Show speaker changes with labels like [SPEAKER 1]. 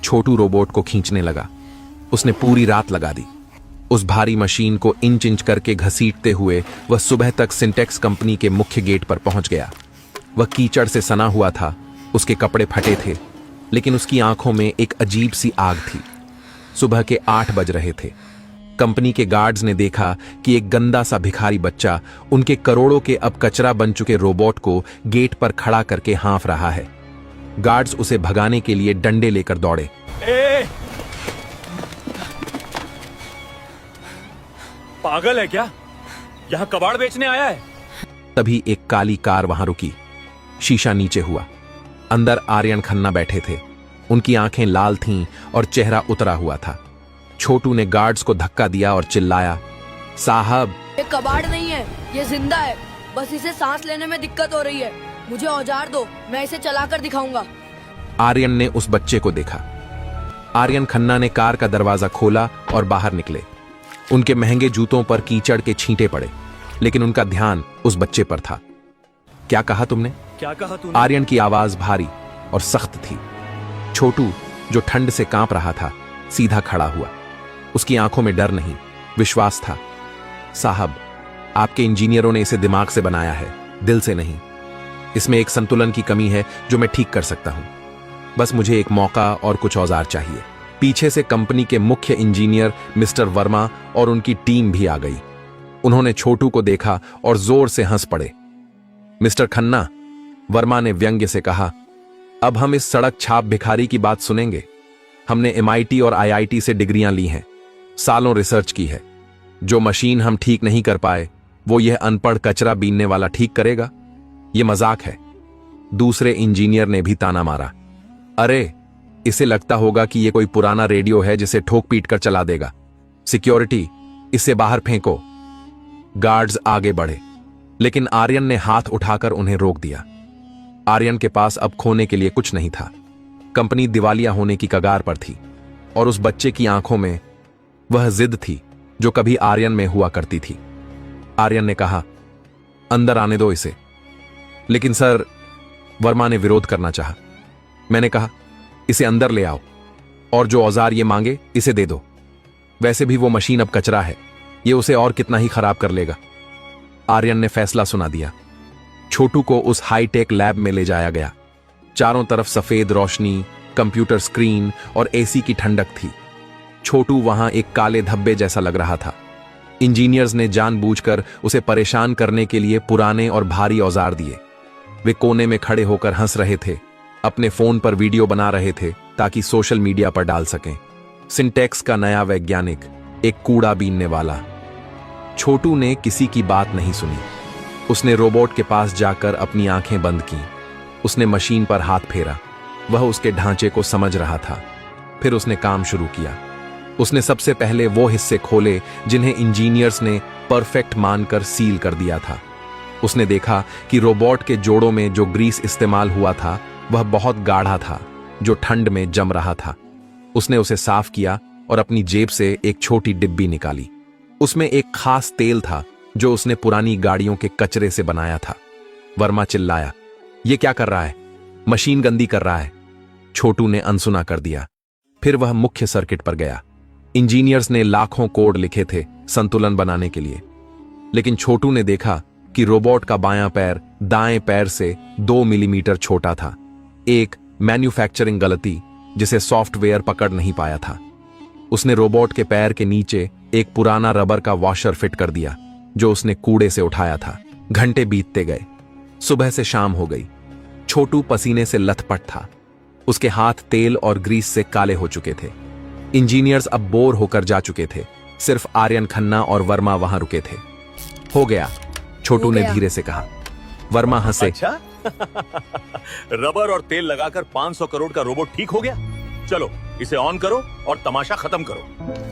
[SPEAKER 1] छोटू robot को खींचने लगा। उसने पूरी रात लगा दी। उस भारी मशीन को इंच इंच करके घसीटते हुए वह सुबह तक सिंटेक्स कंपनी के मुख्य गेट पर पहुंच गया। वह कीचड़ से सना हुआ था, उसके कपड़े फटे थे, लेकिन उसकी आंखों में एक अजीब सी आग थी। सुबह के 8 बज रहे थे। कंपनी के गार्ड्स ने देखा कि एक गंदा सा भिखारी बच्चा उनके करोड़ों के अब कचरा बन चुके रोबोट को गेट पर खड़ा करके हाँफ रहा है। गार्ड्स उसे भगाने के लिए डंडे लेकर दौड़े।
[SPEAKER 2] पागल है क्या? यहां कबाड़ बेचने आया है?
[SPEAKER 1] तभी एक काली कार वहां रुकी। शीशा नीचे हुआ। अंदर आर्यन खन्ना बैठे थे। उनकी आंखें लाल थीं और चेहरा उतरा हुआ था। छोटू ने गार्ड्स को धक्का दिया और चिल्लाया, साहब,
[SPEAKER 3] ये कबाड़ नहीं है, ये जिंदा है। बस इसे सांस लेने में दिक्कत हो रही है। मुझे औजार दो, मैं इसे चलाकर दिखाऊंगा।
[SPEAKER 1] आर्यन ने उस बच्चे को देखा। आर्यन खन्ना ने कार का दरवाजा खोला और बाहर निकले। उनके महंगे जूतों पर कीचड़ के छींटे पड़े, लेकिन उनका ध्यान उस बच्चे पर था। क्या कहा तुमने?
[SPEAKER 2] क्या कहा तूने?
[SPEAKER 1] आर्यन की आवाज भारी और सख्त थी। छोटू, जो ठंड से कांप रहा था, सीधा खड़ा हुआ। उसकी आंखों में डर नहीं, विश्वास था। साहब, आपके इंजीनियरों ने इसे दिमाग से बनाया है, दिल से नहीं। इसमें एक संतुलन की कमी है जो मैं ठीक कर सकता हूं। बस मुझे एक मौका और कुछ औजार चाहिए। पीछे से कंपनी के मुख्य इंजीनियर मिस्टर वर्मा और उनकी टीम भी आ गई। उन्होंने छोटू को देखा और जोर से हंस पड़े। मिस्टर खन्ना, वर्मा ने व्यंग्य से कहा, अब हम इस सड़क छाप भिखारी की बात सुनेंगे। हमने MIT और IIT से डिग्रियां ली हैं, सालों रिसर्च की है। जो मशीन हम ठीक नहीं कर पाए, वो यह अनपढ़ कचरा बीनने वाला ठीक करेगा? यह मजाक है। दूसरे इंजीनियर ने भी ताना मारा, अरे, इसे लगता होगा कि यह कोई पुराना रेडियो है जिसे ठोक पीट कर चला देगा। सिक्योरिटी, इसे बाहर फेंको। गार्ड्स आगे बढ़े, लेकिन आर्यन ने हाथ उठाकर उन्हें रोक दिया। आर्यन के पास अब खोने के लिए कुछ नहीं था। कंपनी दिवालिया होने की कगार पर थी और उस बच्चे की आंखों में वह जिद थी जो कभी आर्यन में हुआ करती थी। आर्यन ने कहा, अंदर आने दो इसे। लेकिन सर, वर्मा ने विरोध करना चाहा। मैंने कहा, इसे अंदर ले आओ और जो औजार ये मांगे इसे दे दो। वैसे भी वो मशीन अब कचरा है, ये उसे और कितना ही खराब कर लेगा। आर्यन ने फैसला सुना दिया। छोटू को उस हाईटेक लैब में ले जाया गया। चारों तरफ सफेद रोशनी, कंप्यूटर स्क्रीन और AC की ठंडक थी। छोटू वहां एक काले धब्बे जैसा लग रहा था। इंजीनियर्स ने जानबूझकर उसे परेशान करने के लिए पुराने और भारी औजार दिए। वे कोने में खड़े होकर हंस रहे थे, अपने फोन पर वीडियो बना रहे थे ताकि सोशल मीडिया पर डाल सकें। सिंटेक्स का नया वैज्ञानिक, एक कूड़ा बीनने वाला। छोटू ने किसी की बात नहीं सुनी। उसने रोबोट के पास जाकर अपनी आंखें बंद की। उसने मशीन पर हाथ फेरा। वह उसके ढांचे को समझ रहा था। फिर उसने काम शुरू किया। उसने सबसे पहले वो हिस्से खोले जिन्हें इंजीनियर्स ने परफेक्ट मानकर सील कर दिया था। उसने देखा कि रोबोट के जोड़ों में जो ग्रीस इस्तेमाल हुआ था वह बहुत गाढ़ा था, जो ठंड में जम रहा था। उसने उसे साफ किया और अपनी जेब से एक छोटी डिब्बी निकाली। उसमें एक खास तेल था जो उसने पुरानी गाड़ियों के कचरे से बनाया था। वर्मा चिल्लाया, ये क्या कर रहा है? मशीन गंदी कर रहा है। छोटू ने अनसुना कर दिया। फिर वह मुख्य सर्किट पर गया। इंजीनियर्स ने लाखों कोड लिखे थे संतुलन बनाने के लिए, लेकिन छोटू ने देखा कि रोबोट का बायां पैर दाएं पैर से 2 मिलीमीटर छोटा था। एक मैन्युफैक्चरिंग गलती जिसे सॉफ्टवेयर पकड़ नहीं पाया था। उसने रोबोट के पैर के नीचे एक पुराना रबर का वॉशर फिट कर दिया जो उसने कूड़े से उठाया था। घंटे बीतते गए। सुबह से शाम हो गई। छोटू पसीने से लथपथ था। उसके हाथ तेल और ग्रीस से काले हो चुके थे। इंजीनियर्स अब बोर होकर जा चुके थे। सिर्फ आर्यन खन्ना और वर्मा वहां रुके थे। हो गया, छोटू ने धीरे से कहा। वर्मा हंसे।
[SPEAKER 2] अच्छा? रबर और तेल लगाकर 500 करोड़ का रोबोट ठीक हो गया? चलो इसे ऑन करो और तमाशा खत्म करो।